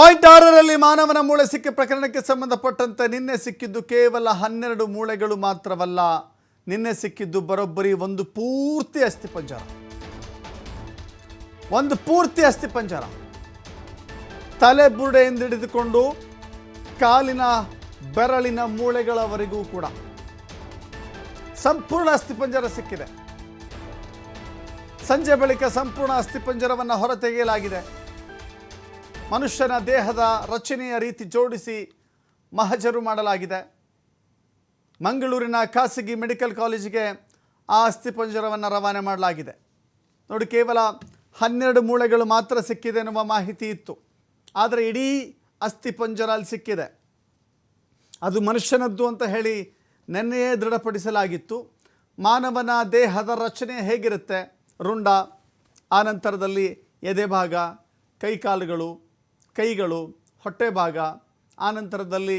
Point 6ರಲ್ಲಿ ಮಾನವನ ಮೂಳೆ ಸಿಕ್ಕ ಪ್ರಕರಣಕ್ಕೆ ಸಂಬಂಧಪಟ್ಟಂತೆ ನಿನ್ನೆ ಸಿಕ್ಕಿದ್ದು ಕೇವಲ 12 ಮೂಳೆಗಳು ಮಾತ್ರವಲ್ಲ. ನಿನ್ನೆ ಸಿಕ್ಕಿದ್ದು ಬರೋಬ್ಬರಿ ಒಂದು ಪೂರ್ತಿ ಅಸ್ಥಿಪಂಜರ. ತಲೆ ಬುರುಡೆಯಿಂದ ಹಿಡಿದುಕೊಂಡು ಕಾಲಿನ ಬೆರಳಿನ ಮೂಳೆಗಳವರೆಗೂ ಕೂಡ ಸಂಪೂರ್ಣ ಅಸ್ಥಿಪಂಜರ ಸಿಕ್ಕಿದೆ. ಸಂಜೆ ಬಳಿಕ ಸಂಪೂರ್ಣ ಅಸ್ಥಿಪಂಜರವನ್ನು ಹೊರತೆಗೆಯಲಾಗಿದೆ. ಮನುಷ್ಯನ ದೇಹದ ರಚನೆಯ ರೀತಿ ಜೋಡಿಸಿ ಮಹಜರು ಮಾಡಲಾಗಿದೆ. ಮಂಗಳೂರಿನ ಖಾಸಗಿ ಮೆಡಿಕಲ್ ಕಾಲೇಜಿಗೆ ಆ ಅಸ್ಥಿಪಂಜರವನ್ನು ರವಾನೆ ಮಾಡಲಾಗಿದೆ. ನೋಡಿ, ಕೇವಲ 12 ಮೂಳೆಗಳು ಮಾತ್ರ ಸಿಕ್ಕಿದೆ ಎನ್ನುವ ಮಾಹಿತಿ ಇತ್ತು. ಆದರೆ ಇಡೀ ಅಸ್ಥಿಪಂಜರ ಅಲ್ಲಿ ಸಿಕ್ಕಿದೆ. ಅದು ಮನುಷ್ಯನದ್ದು ಅಂತ ಹೇಳಿ ನೆನ್ನೆಯೇ ದೃಢಪಡಿಸಲಾಗಿತ್ತು. ಮಾನವನ ದೇಹದ ರಚನೆ ಹೇಗಿರುತ್ತೆ? ರುಂಡ, ಆನಂತರದಲ್ಲಿ ಎದೆ ಭಾಗ, ಕೈಕಾಲುಗಳು, ಕೈಗಳು, ಹೊಟ್ಟೆ ಭಾಗ, ಆನಂತರದಲ್ಲಿ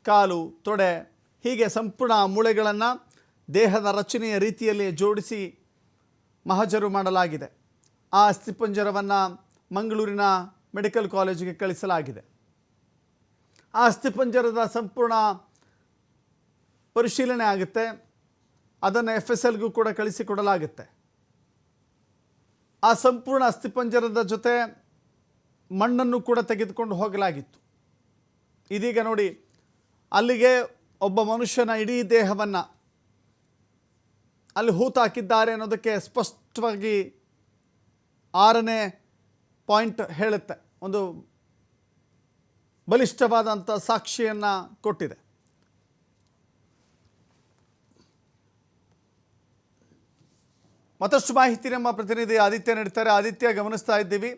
ಕಾಲು, ತೊಡೆ, ಹೀಗೆ ಸಂಪೂರ್ಣ ಮೂಳೆಗಳನ್ನು ದೇಹದ ರಚನೆಯ ರೀತಿಯಲ್ಲಿ ಜೋಡಿಸಿ ಮಹಜರು ಮಾಡಲಾಗಿದೆ. ಆ ಅಸ್ಥಿಪಂಜರವನ್ನು ಮಂಗಳೂರಿನ ಮೆಡಿಕಲ್ ಕಾಲೇಜಿಗೆ ಕಳಿಸಲಾಗಿದೆ. ಆ ಅಸ್ಥಿಪಂಜರದ ಸಂಪೂರ್ಣ ಪರಿಶೀಲನೆ ಆಗುತ್ತೆ. ಅದನ್ನು FSLಗೂ ಕೂಡ ಕಳಿಸಿಕೊಡಲಾಗುತ್ತೆ. ಆ ಸಂಪೂರ್ಣ ಅಸ್ಥಿಪಂಜರದ ಜೊತೆ ಮಣ್ಣನ್ನು ಕೂಡ ತೆಗೆದುಕೊಂಡು ಹೋಗಲಾಗಿತ್ತು. ಇದೀಗ ನೋಡಿ, ಅಲ್ಲಿಗೆ ಒಬ್ಬ ಮನುಷ್ಯನ ಇಡೀ ದೇಹವನ್ನು ಅಲ್ಲಿ ಹೂತಾಕಿದ್ದಾರೆ ಅನ್ನೋದಕ್ಕೆ ಸ್ಪಷ್ಟವಾಗಿ 6ನೇ ಪಾಯಿಂಟ್ ಹೇಳುತ್ತೆ. ಒಂದು ಬಲಿಷ್ಠವಾದಂಥ ಸಾಕ್ಷಿಯನ್ನು ಕೊಟ್ಟಿದೆ. ಮತ್ತಷ್ಟು ಮಾಹಿತಿ ನಮ್ಮ ಪ್ರತಿನಿಧಿ ಆದಿತ್ಯ ನೀಡ್ತಾರೆ. ಆದಿತ್ಯ, ಗಮನಿಸ್ತಾ ಇದ್ದೀವಿ,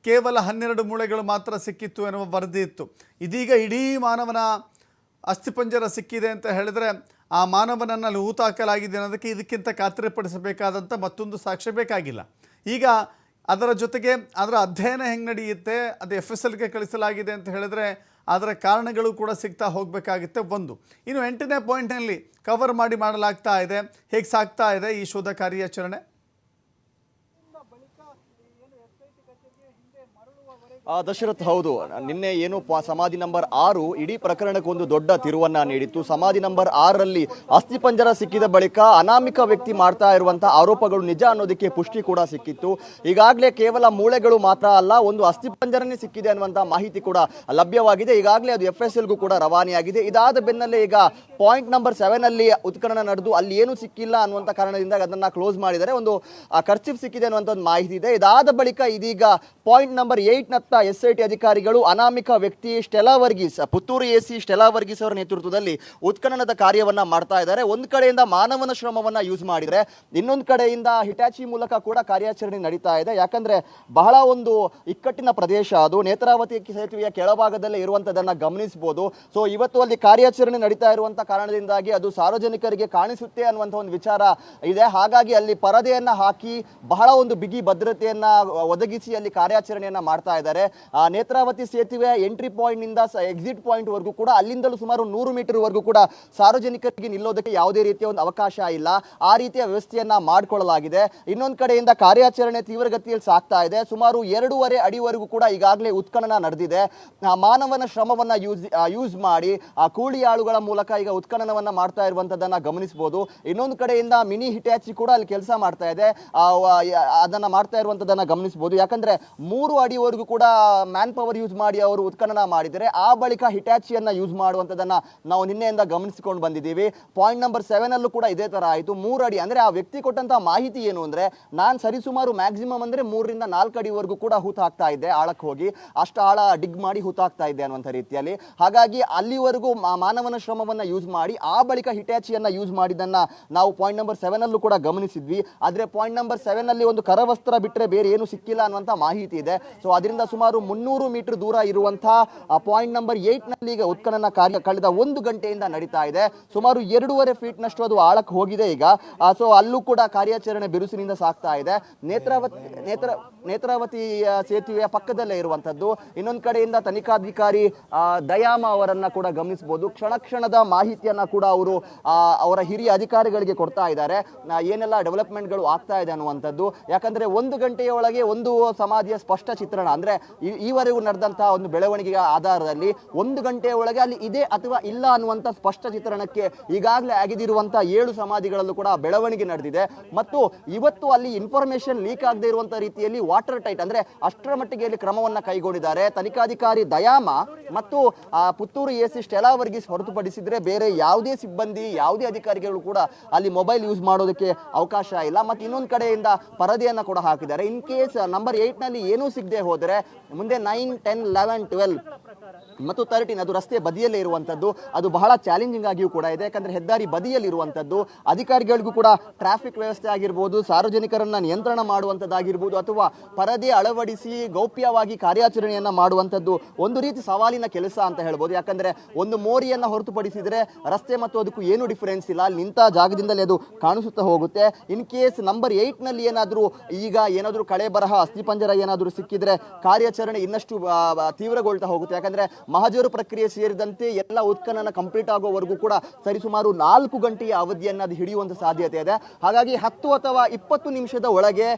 ಕೇವಲ 12 ಮೂಳೆಗಳು ಮಾತ್ರ ಸಿಕ್ಕಿತ್ತು ಎನ್ನುವ ವರದಿ ಇತ್ತು. ಇದೀಗ ಇಡೀ ಮಾನವನ ಅಸ್ಥಿಪಂಜರ ಸಿಕ್ಕಿದೆ ಅಂತ ಹೇಳಿದ್ರೆ ಆ ಮಾನವನನ್ನು ಹೂತಾಕಲಾಗಿದೆ ಅನ್ನೋದಕ್ಕೆ ಇದಕ್ಕಿಂತ ಖಾತ್ರಿಪಡಿಸಬೇಕಾದಂಥ ಮತ್ತೊಂದು ಸಾಕ್ಷ್ಯ ಬೇಕಾಗಿಲ್ಲ. ಈಗ ಅದರ ಜೊತೆಗೆ ಅದರ ಅಧ್ಯಯನ ಹೆಂಗೆ ನಡೆಯುತ್ತೆ, ಅದು FSLಗೆ ಕಳಿಸಲಾಗಿದೆ ಅಂತ ಹೇಳಿದ್ರೆ ಅದರ ಕಾರಣಗಳು ಕೂಡ ಸಿಗ್ತಾ ಹೋಗಬೇಕಾಗುತ್ತೆ. ಇನ್ನು 8ನೇ ಪಾಯಿಂಟ್ನಲ್ಲಿ ಕವರ್ ಮಾಡಲಾಗ್ತಾ ಇದೆ. ಹೇಗೆ ಸಾಗ್ತಾ ಇದೆ ಈ ಶೋಧ ಕಾರ್ಯಾಚರಣೆ? ದಶರಥ್, ಹೌದು, ನಿನ್ನೆ ಏನು ಸಮಾಧಿ ನಂಬರ್ 6 ಇಡೀ ಪ್ರಕರಣಕ್ಕೆ ಒಂದು ದೊಡ್ಡ ತಿರುವನ್ನ ನೀಡಿತ್ತು. ಸಮಾಧಿ ನಂಬರ್ 6ರಲ್ಲಿ ಅಸ್ಥಿಪಂಜರ ಸಿಕ್ಕಿದ ಬಳಿಕ ಅನಾಮಿಕ ವ್ಯಕ್ತಿ ಮಾಡ್ತಾ ಇರುವಂತಹ ಆರೋಪಗಳು ನಿಜ ಅನ್ನೋದಕ್ಕೆ ಪುಷ್ಟಿ ಕೂಡ ಸಿಕ್ಕಿತ್ತು. ಈಗಾಗಲೇ ಕೇವಲ ಮೂಳೆಗಳು ಮಾತ್ರ ಅಲ್ಲ, ಒಂದು ಅಸ್ಥಿಪಂಜರನೇ ಸಿಕ್ಕಿದೆ ಅನ್ನುವಂತಹ ಮಾಹಿತಿ ಕೂಡ ಲಭ್ಯವಾಗಿದೆ. ಈಗಾಗಲೇ ಅದು FSLಗೂ ಕೂಡ ರವಾನೆಯಾಗಿದೆ. ಇದಾದ ಬೆನ್ನಲ್ಲೇ ಈಗ ಪಾಯಿಂಟ್ ನಂಬರ್ 7ನಲ್ಲಿ ಉತ್ಖನನ ನಡೆದು ಅಲ್ಲಿ ಏನು ಸಿಕ್ಕಿಲ್ಲ ಅನ್ನುವಂಥ ಕಾರಣದಿಂದ ಅದನ್ನ ಕ್ಲೋಸ್ ಮಾಡಿದರೆ ಒಂದು ಖರ್ಚಿಫ್ ಸಿಕ್ಕಿದೆ ಅನ್ನುವಂಥ ಒಂದು ಮಾಹಿತಿ ಇದೆ. ಇದಾದ ಬಳಿಕ ಇದೀಗ ಪಾಯಿಂಟ್ ನಂಬರ್ 8ನತ್ತ SIT ಅಧಿಕಾರಿಗಳು ಅನಾಮಿಕ ವ್ಯಕ್ತಿ Stella Varghese, Puttur AC Stella Varghese ಅವರ ನೇತೃತ್ವದಲ್ಲಿ ಉತ್ಖನನದ ಕಾರ್ಯವನ್ನ ಮಾಡ್ತಾ ಇದ್ದಾರೆ. ಒಂದು ಕಡೆಯಿಂದ ಮಾನವನ ಶ್ರಮವನ್ನ ಯೂಸ್ ಮಾಡಿದ್ರೆ, ಇನ್ನೊಂದು ಕಡೆಯಿಂದ ಹಿಟಾಚಿ ಮೂಲಕ ಕೂಡ ಕಾರ್ಯಾಚರಣೆ ನಡೀತಾ ಇದೆ. ಯಾಕಂದ್ರೆ ಬಹಳ ಒಂದು ಇಕ್ಕಟ್ಟಿನ ಪ್ರದೇಶ ಅದು, ನೇತ್ರಾವತಿ ಸೇತುವೆಯ ಕೆಳಭಾಗದಲ್ಲೇ ಇರುವಂತದನ್ನ ಗಮನಿಸಬಹುದು. ಸೊ ಇವತ್ತು ಅಲ್ಲಿ ಕಾರ್ಯಾಚರಣೆ ನಡೀತಾ ಇರುವಂತ ಕಾರಣದಿಂದಾಗಿ ಅದು ಸಾರ್ವಜನಿಕರಿಗೆ ಕಾಣಿಸುತ್ತೆ ಅನ್ನುವಂಥ ಒಂದು ವಿಚಾರ ಇದೆ. ಹಾಗಾಗಿ ಅಲ್ಲಿ ಪರದೆಯನ್ನ ಹಾಕಿ ಬಹಳ ಒಂದು ಬಿಗಿ ಭದ್ರತೆಯನ್ನ ಒದಗಿಸಿ ಅಲ್ಲಿ ಕಾರ್ಯಾಚರಣೆಯನ್ನ ಮಾಡ್ತಾ ಇದ್ದಾರೆ. ನೇತ್ರಾವತಿ ಸೇತುವೆ ಎಂಟ್ರಿ ಪಾಯಿಂಟ್ ನಿಂದ ಎಕ್ಸಿಟ್ ಪಾಯಿಂಟ್ ವರೆಗೂ ಕೂಡ ಅಲ್ಲಿಂದಲೂ ಸುಮಾರು 100 ಮೀಟರ್ ವರೆಗೂ ಕೂಡ ಸಾರ್ವಜನಿಕರಿಗೆ ನಿಲ್ಲೋದಕ್ಕೆ ಯಾವುದೇ ರೀತಿಯ ಒಂದು ಅವಕಾಶ ಇಲ್ಲ. ಆ ರೀತಿಯ ವ್ಯವಸ್ಥೆಯನ್ನ ಮಾಡಿಕೊಳ್ಳಲಾಗಿದೆ. ಇನ್ನೊಂದು ಕಡೆಯಿಂದ ಕಾರ್ಯಾಚರಣೆ ತೀವ್ರಗತಿಯಲ್ಲಿ ಸಾಗ್ತಾ ಇದೆ. ಸುಮಾರು 2.5 ಅಡಿವರೆಗೂ ಕೂಡ ಈಗಾಗಲೇ ಉತ್ಖನನ ನಡೆದಿದೆ. ಮಾನವನ ಶ್ರಮವನ್ನ ಯೂಸ್ ಮಾಡಿ ಕೂಲಿ ಆಳುಗಳ ಮೂಲಕ ಈಗ ಉತ್ಖನನವನ್ನ ಮಾಡ್ತಾ ಇರುವಂತದನ್ನ ಗಮನಿಸಬಹುದು. ಇನ್ನೊಂದು ಕಡೆಯಿಂದ ಮಿನಿ ಹಿಟಾಚಿ ಕೂಡ ಅಲ್ಲಿ ಕೆಲಸ ಮಾಡ್ತಾ ಇದೆ, ಅದನ್ನ ಮಾಡ್ತಾ ಇರುವಂತದನ್ನ ಗಮನಿಸಬಹುದು. ಯಾಕಂದ್ರೆ 3 ಅಡಿವರೆಗೂ ಕೂಡ ಮ್ಯಾನ್ ಪವರ್ ಯೂಸ್ ಮಾಡಿ ಅವರು ಉತ್ಖನನ ಮಾಡಿದರೆ ಆ ಬಳಿಕ ಹಿಟಾಚಿಯನ್ನ ಯೂಸ್ ಮಾಡುವಂತದನ್ನ ನಾವು ನಿನ್ನೆಯಿಂದ ಗಮನಿಸಿಕೊಂಡು ಬಂದಿದ್ದೀವಿ. ಪಾಯಿಂಟ್ ನಂಬರ್ 7ಅಲ್ಲೂ ಕೂಡ ಇದೇ ತರ ಆಯಿತು. 3 ಅಡಿ ಅಂದ್ರೆ ಆ ವ್ಯಕ್ತಿ ಕೊಟ್ಟಂತಹ ಮಾಹಿತಿ ಏನು ಅಂದ್ರೆ, ನಾನು ಸರಿಸುಮಾರು ಮ್ಯಾಕ್ಸಿಮಮ್ ಅಂದ್ರೆ 3 ರಿಂದ 4 ಅಡಿವರೆಗೂ ಕೂಡ ಹೂತಾಕ್ತಾ ಇದ್ದೆ, ಆಳಕ್ಕೆ ಹೋಗಿ ಅಷ್ಟು ಆಳ ಡಿಗ್ ಮಾಡಿ ಹೂತಾಕ್ತಾ ಇದ್ದೆ ಅನ್ನುವಂಥ ರೀತಿಯಲ್ಲಿ. ಹಾಗಾಗಿ ಅಲ್ಲಿವರೆಗೂ ಮಾನವನ ಶ್ರಮವನ್ನ ಯೂಸ್ ಮಾಡಿ ಆ ಬಳಿಕ ಹಿಟಾಚಿಯನ್ನ ಯೂಸ್ ಮಾಡಿದ್ದನ್ನ ನಾವು ಪಾಯಿಂಟ್ ನಂಬರ್ 7ಅಲ್ಲೂ ಕೂಡ ಗಮನಿಸಿದ್ವಿ. ಆದ್ರೆ ಪಾಯಿಂಟ್ ನಂಬರ್ 7ನಲ್ಲಿ ಒಂದು ಕರವಸ್ತ್ರ ಬಿಟ್ಟರೆ ಬೇರೆ ಏನು ಸಿಕ್ಕಿಲ್ಲ ಅನ್ನುವಂಥ ಮಾಹಿತಿ ಇದೆ. ಸೊ ಅದರಿಂದ ಸುಮಾರು 300 ಮೀಟರ್ ದೂರ ಇರುವಂತಹ ಪಾಯಿಂಟ್ ನಂಬರ್ 8ನಲ್ಲಿ ಈಗ ಉತ್ಖನನ ಕಾರ್ಯ ಕಳೆದ 1 ಗಂಟೆಯಿಂದ ನಡೀತಾ ಇದೆ. ಸುಮಾರು 2.5 ಫೀಟ್ನಷ್ಟು ಅದು ಆಳಕ್ಕೆ ಹೋಗಿದೆ ಈಗ. ಸೊ ಅಲ್ಲೂ ಕೂಡ ಕಾರ್ಯಾಚರಣೆ ಬಿರುಸಿನಿಂದ ಸಾಗ್ತಾ ಇದೆ. ನೇತ್ರಾವತಿ ಸೇತುವೆಯ ಪಕ್ಕದಲ್ಲೇ ಇರುವಂತದ್ದು. ಇನ್ನೊಂದು ಕಡೆಯಿಂದ ತನಿಖಾಧಿಕಾರಿ ದಯಾಮ ಅವರನ್ನ ಕೂಡ ಗಮನಿಸಬಹುದು. ಕ್ಷಣದ ಮಾಹಿತಿಯನ್ನ ಕೂಡ ಅವರು ಅವರ ಹಿರಿಯ ಅಧಿಕಾರಿಗಳಿಗೆ ಕೊಡ್ತಾ ಇದ್ದಾರೆ, ಏನೆಲ್ಲ ಡೆವಲಪ್ಮೆಂಟ್ಗಳು ಆಗ್ತಾ ಇದೆ ಅನ್ನುವಂಥದ್ದು. ಯಾಕಂದ್ರೆ 1 ಗಂಟೆಯ ಒಳಗೆ ಒಂದು ಸಮಾಧಿಯ ಸ್ಪಷ್ಟ ಚಿತ್ರಣ, ಅಂದ್ರೆ ಈವರೆಗೂ ನಡೆದಂತಹ ಒಂದು ಬೆಳವಣಿಗೆಯ ಆಧಾರದಲ್ಲಿ 1 ಗಂಟೆಯ ಒಳಗೆ ಅಲ್ಲಿ ಇದೆ ಅಥವಾ ಇಲ್ಲ ಅನ್ನುವಂಥ ಸ್ಪಷ್ಟ ಚಿತ್ರಣಕ್ಕೆ ಈಗಾಗಲೇ ಆಗಿದಿರುವಂತಹ 7 ಸಮಾಧಿಗಳಲ್ಲೂ ಕೂಡ ಬೆಳವಣಿಗೆ ನಡೆದಿದೆ. ಮತ್ತು ಇವತ್ತು ಅಲ್ಲಿ ಇನ್ಫಾರ್ಮೇಶನ್ ಲೀಕ್ ಆಗದೆ ಇರುವಂತಹ ರೀತಿಯಲ್ಲಿ ವಾಟರ್ ಟೈಟ್ ಅಂದ್ರೆ ಅಷ್ಟರ ಮಟ್ಟಿಗೆ ಅಲ್ಲಿ ಕ್ರಮವನ್ನ ಕೈಗೊಂಡಿದ್ದಾರೆ ತನಿಖಾಧಿಕಾರಿ ದಯಾಮ ಮತ್ತು ಪುತ್ತೂರು ಎಸಿ ಸ್ಟೆಲಾ ವರ್ಗೀಸ್ ಹೊರತುಪಡಿಸಿದ್ರೆ ಬೇರೆ ಯಾವುದೇ ಸಿಬ್ಬಂದಿ ಯಾವುದೇ ಅಧಿಕಾರಿಗಳು ಕೂಡ ಅಲ್ಲಿ ಮೊಬೈಲ್ ಯೂಸ್ ಮಾಡೋದಕ್ಕೆ ಅವಕಾಶ ಇಲ್ಲ. ಮತ್ತು ಇನ್ನೊಂದು ಕಡೆಯಿಂದ ಪರದೆಯನ್ನ ಕೂಡ ಹಾಕಿದ್ದಾರೆ. ಇನ್ ಕೇಸ್ ನಂಬರ್ 8 ನಲ್ಲಿ ಏನೂ ಸಿಗದೆ ಹೋದರೆ ಮುಂದೆ 9, 10, 11, 12 ಮತ್ತು 13 ಅದು ರಸ್ತೆ ಬದಿಯಲ್ಲೇ ಇರುವಂಥದ್ದು. ಅದು ಬಹಳ ಚಾಲೆಂಜಿಂಗ್ ಆಗಿಯೂ ಕೂಡ ಇದೆ. ಯಾಕಂದ್ರೆ ಹೆದ್ದಾರಿ ಬದಿಯಲ್ಲಿ ಇರುವಂಥದ್ದು. ಅಧಿಕಾರಿಗಳಿಗೂ ಕೂಡ ಟ್ರಾಫಿಕ್ ವ್ಯವಸ್ಥೆ ಆಗಿರ್ಬೋದು, ಸಾರ್ವಜನಿಕರನ್ನ ನಿಯಂತ್ರಣ ಮಾಡುವಂಥದ್ದಾಗಿರ್ಬೋದು ಅಥವಾ ಪರದೆ ಅಳವಡಿಸಿ ಗೌಪ್ಯವಾಗಿ ಕಾರ್ಯಾಚರಣೆಯನ್ನ ಮಾಡುವಂಥದ್ದು ಒಂದು ರೀತಿ ಸವಾಲಿನ ಕೆಲಸ ಅಂತ ಹೇಳ್ಬೋದು. ಯಾಕಂದ್ರೆ ಒಂದು ಮೋರಿಯನ್ನ ಹೊರತುಪಡಿಸಿದ್ರೆ ರಸ್ತೆ ಮತ್ತು ಅದಕ್ಕೂ ಏನು ಡಿಫರೆನ್ಸ್ ಇಲ್ಲ. ಅಲ್ಲಿ ನಿಂತ ಜಾಗದಿಂದಲೇ ಅದು ಕಾಣಿಸುತ್ತಾ ಹೋಗುತ್ತೆ. ಇನ್ ಕೇಸ್ ನಂಬರ್ 8 ನಲ್ಲಿ ಏನಾದರೂ ಕಳೆ ಬರಹ ಅಸ್ಥಿಪಂಜರ ಏನಾದರೂ ಸಿಕ್ಕಿದ್ರೆ ಕಾರ್ಯಾಚರಣೆ ಇನ್ನಷ್ಟು ತೀವ್ರಗೊಳ್ತಾ ಹೋಗುತ್ತೆ. ಯಾಕಂದ್ರೆ ಮಹಜರು ಪ್ರಕ್ರಿಯೆ ಸೇರಿದಂತೆ ಎಲ್ಲ ಉತ್ಖನನ ಕಂಪ್ಲೀಟ್ ಆಗೋವರೆಗೂ ಕೂಡ ಸರಿಸುಮಾರು 4 ಗಂಟೆಯ ಅವಧಿಯನ್ನು ಅದು ಹಿಡಿಯುವಂತ ಸಾಧ್ಯತೆ ಇದೆ. ಹಾಗಾಗಿ 10 ಅಥವಾ 20 ನಿಮಿಷದ ಒಳಗೆ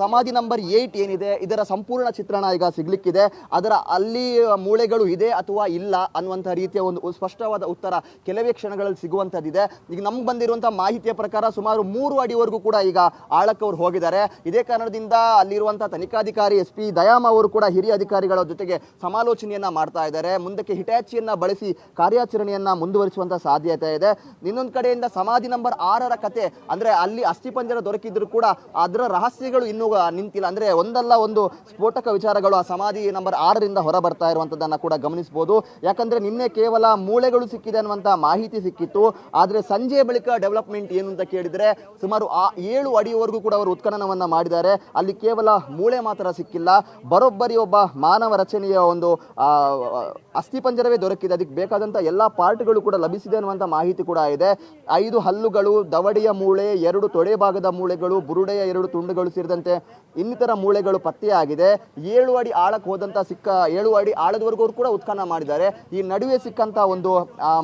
ಸಮಾಧಿ ನಂಬರ್ 8 ಏನಿದೆ ಇದರ ಸಂಪೂರ್ಣ ಚಿತ್ರಣ ಈಗ ಸಿಗ್ಲಿಕ್ಕಿದೆ. ಅದರ ಅಲ್ಲಿ ಮೂಳೆಗಳು ಇದೆ ಅಥವಾ ಇಲ್ಲ ಅನ್ನುವಂಥ ರೀತಿಯ ಒಂದು ಸ್ಪಷ್ಟವಾದ ಉತ್ತರ ಕೆಲವೇ ಕ್ಷಣಗಳಲ್ಲಿ ಸಿಗುವಂಥದ್ದಿದೆ. ಈಗ ನಮ್ಗೆ ಬಂದಿರುವಂತಹ ಮಾಹಿತಿಯ ಪ್ರಕಾರ ಸುಮಾರು 3 ಅಡಿವರೆಗೂ ಕೂಡ ಈಗ ಆಳಕ್ಕೆ ಅವರು ಹೋಗಿದ್ದಾರೆ. ಇದೇ ಕಾರಣದಿಂದ ಅಲ್ಲಿರುವಂತಹ ತನಿಖಾಧಿಕಾರಿ SP ದಯಾಮ ಅವರು ಕೂಡ ಹಿರಿಯ ಅಧಿಕಾರಿಗಳ ಜೊತೆಗೆ ಸಮಾಲೋಚನೆಯನ್ನ ಮಾಡ್ತಾ ಇದ್ದಾರೆ. ಮುಂದಕ್ಕೆ ಹಿಟಾಚಿಯನ್ನ ಬಳಸಿ ಕಾರ್ಯಾಚರಣೆಯನ್ನ ಮುಂದುವರಿಸುವಂತ ಸಾಧ್ಯತೆ ಇದೆ. ಇನ್ನೊಂದು ಕಡೆಯಿಂದ ಸಮಾಧಿ ನಂಬರ್ 6ರ ಕತೆ ಅಂದ್ರೆ ಅಲ್ಲಿ ಅಸ್ಥಿಪಂಜರ ದೊರಕಿದ್ರು ಕೂಡ ಅದರ ರಹಸ್ಯಗಳು ಇನ್ನೂ ನಿಂತಿಲ್ಲ. ಅಂದ್ರೆ ಒಂದಲ್ಲ ಒಂದು ಸ್ಫೋಟಕ ವಿಚಾರಗಳು ಆ ಸಮಾಧಿ ನಂಬರ್ 6ರಿಂದ ಹೊರ ಬರ್ತಾ ಇರುವಂತದನ್ನ ಕೂಡ ಗಮನಿಸಬಹುದು. ಯಾಕಂದ್ರೆ ನಿನ್ನೆ ಕೇವಲ ಮೂಳೆಗಳು ಸಿಕ್ಕಿದೆ ಅನ್ನುವಂತ ಮಾಹಿತಿ ಸಿಕ್ಕಿತ್ತು. ಆದ್ರೆ ಸಂಜೆ ಬಳಿಕ ಡೆವಲಪ್ಮೆಂಟ್ ಏನು ಅಂತ ಕೇಳಿದ್ರೆ ಸುಮಾರು 7 ಅಡಿಯವರೆಗೂ ಕೂಡ ಅವರು ಉತ್ಖನನವನ್ನ ಮಾಡಿದ್ದಾರೆ. ಅಲ್ಲಿ ಕೇವಲ ಮೂಳೆ ಮಾತ್ರ ಸಿಕ್ಕಿಲ್ಲ, ಬರೋಬ್ಬರಿ ಒಬ್ಬ ಮಾನವ ರಚನೆಯ ಒಂದು ಅಸ್ಥಿಪಂಜರವೇ ದೊರಕಿದೆ. ಅದಕ್ಕೆ ಬೇಕಾದಂತ ಎಲ್ಲಾ ಪಾರ್ಟ್ಗಳು ಕೂಡ ಲಭಿಸಿದೆ ಅನ್ನುವಂತ ಮಾಹಿತಿ ಕೂಡ ಇದೆ. 5 ಹಲ್ಲುಗಳು, ದವಡೆಯ ಮೂಳೆ, 2 ತೊಡೆ ಭಾಗದ ಮೂಳೆಗಳು, ಬುರುಡೆಯ 2 ತುಂಡುಗಳು ಸೇರಿದಂತೆ ಇನ್ನಿತರ ಮೂಳೆಗಳು ಪತ್ತೆಯಾಗಿದೆ. 7 ಅಡಿ ಆಳಕ್ಕೆ ಹೋದಂತ 7 ಅಡಿ ಆಳದವರೆಗೂ ಕೂಡ ಉತ್ಖನನ ಮಾಡಿದ್ದಾರೆ. ಈ ನಡುವೆ ಸಿಕ್ಕಂತ ಒಂದು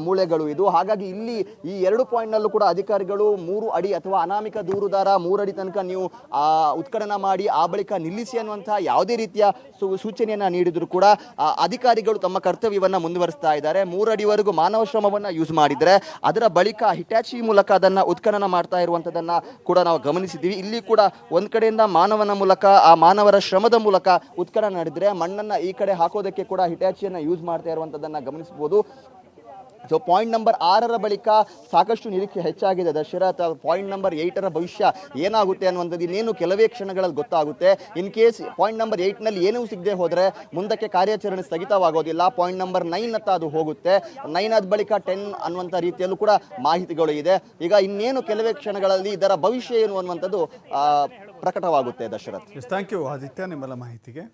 ಮೂಳೆಗಳು ಇದು. ಹಾಗಾಗಿ ಇಲ್ಲಿ ಈ 2 ಪಾಯಿಂಟ್ ನಲ್ಲೂ ಕೂಡ ಅಧಿಕಾರಿಗಳು 3 ಅಡಿ ಅಥವಾ ಅನಾಮಿಕ ದೂರುದಾರ 3 ಅಡಿ ತನಕ ನೀವು ಉತ್ಖನನ ಮಾಡಿ ಆ ಬಳಿಕ ನಿಲ್ಲಿಸಿ ಅನ್ನುವಂತಹ ಯಾವುದೇ ರೀತಿಯ ಸೂಚನೆಯನ್ನ ನೀಡಿದ್ರು ಕೂಡ ಅಧಿಕಾರಿಗಳು ತಮ್ಮ ಕರ್ತವ್ಯವನ್ನ ಮುಂದುವರಿಸ್ತಾ ಇದ್ದಾರೆ. 3 ಅಡಿವರೆಗೂ ಮಾನವ ಶ್ರಮವನ್ನ ಯೂಸ್ ಮಾಡಿದ್ರೆ ಅದರ ಬಳಿಕ ಹಿಟಾಚಿ ಮೂಲಕ ಅದನ್ನ ಉತ್ಖನನ ಮಾಡ್ತಾ ಇರುವಂತದನ್ನ ಕೂಡ ನಾವು ಗಮನಿಸಿದ್ದೀವಿ. ಇಲ್ಲಿ ಕೂಡ ಒಂದ್ ಕಡೆಯಿಂದ ಮಾನವನ ಮೂಲಕ ಆ ಮಾನವರ ಶ್ರಮದ ಮೂಲಕ ಉತ್ಖನನ ನಡೆದ್ರೆ ಮಣ್ಣನ್ನ ಈ ಕಡೆ ಹಾಕೋದಕ್ಕೆ ಕೂಡ ಹಿಟಾಚಿಯನ್ನ ಯೂಸ್ ಮಾಡ್ತಾ ಇರುವಂತದನ್ನ ಗಮನಿಸಬಹುದು. ಸೊ ಪಾಯಿಂಟ್ ನಂಬರ್ 6ರ ಬಳಿಕ ಸಾಕಷ್ಟು ನಿರೀಕ್ಷೆ ಹೆಚ್ಚಾಗಿದೆ ದಶರಥ್. ಪಾಯಿಂಟ್ ನಂಬರ್ 8ರ ಭವಿಷ್ಯ ಏನಾಗುತ್ತೆ ಅನ್ನುವಂಥದ್ದು ಇನ್ನೇನು ಕೆಲವೇ ಕ್ಷಣಗಳಲ್ಲಿ ಗೊತ್ತಾಗುತ್ತೆ. ಇನ್ ಕೇಸ್ ಪಾಯಿಂಟ್ ನಂಬರ್ 8 ನಲ್ಲಿ ಏನೂ ಸಿಗದೆ ಹೋದರೆ ಮುಂದಕ್ಕೆ ಕಾರ್ಯಾಚರಣೆ ಸ್ಥಗಿತವಾಗೋದಿಲ್ಲ. ಪಾಯಿಂಟ್ ನಂಬರ್ 9 ಹತ್ತ ಅದು ಹೋಗುತ್ತೆ. 9 ಆದ ಬಳಿಕ 10 ಅನ್ನುವಂಥ ರೀತಿಯಲ್ಲೂ ಕೂಡ ಮಾಹಿತಿಗಳು ಇದೆ. ಈಗ ಇನ್ನೇನು ಕೆಲವೇ ಕ್ಷಣಗಳಲ್ಲಿ ಇದರ ಭವಿಷ್ಯ ಏನು ಅನ್ನುವಂಥದ್ದು ಪ್ರಕಟವಾಗುತ್ತೆ ದಶರಥ್. ಥ್ಯಾಂಕ್ ಯು ಆದಿತ್ಯ ನಿಮ್ಮೆಲ್ಲ ಮಾಹಿತಿಗೆ.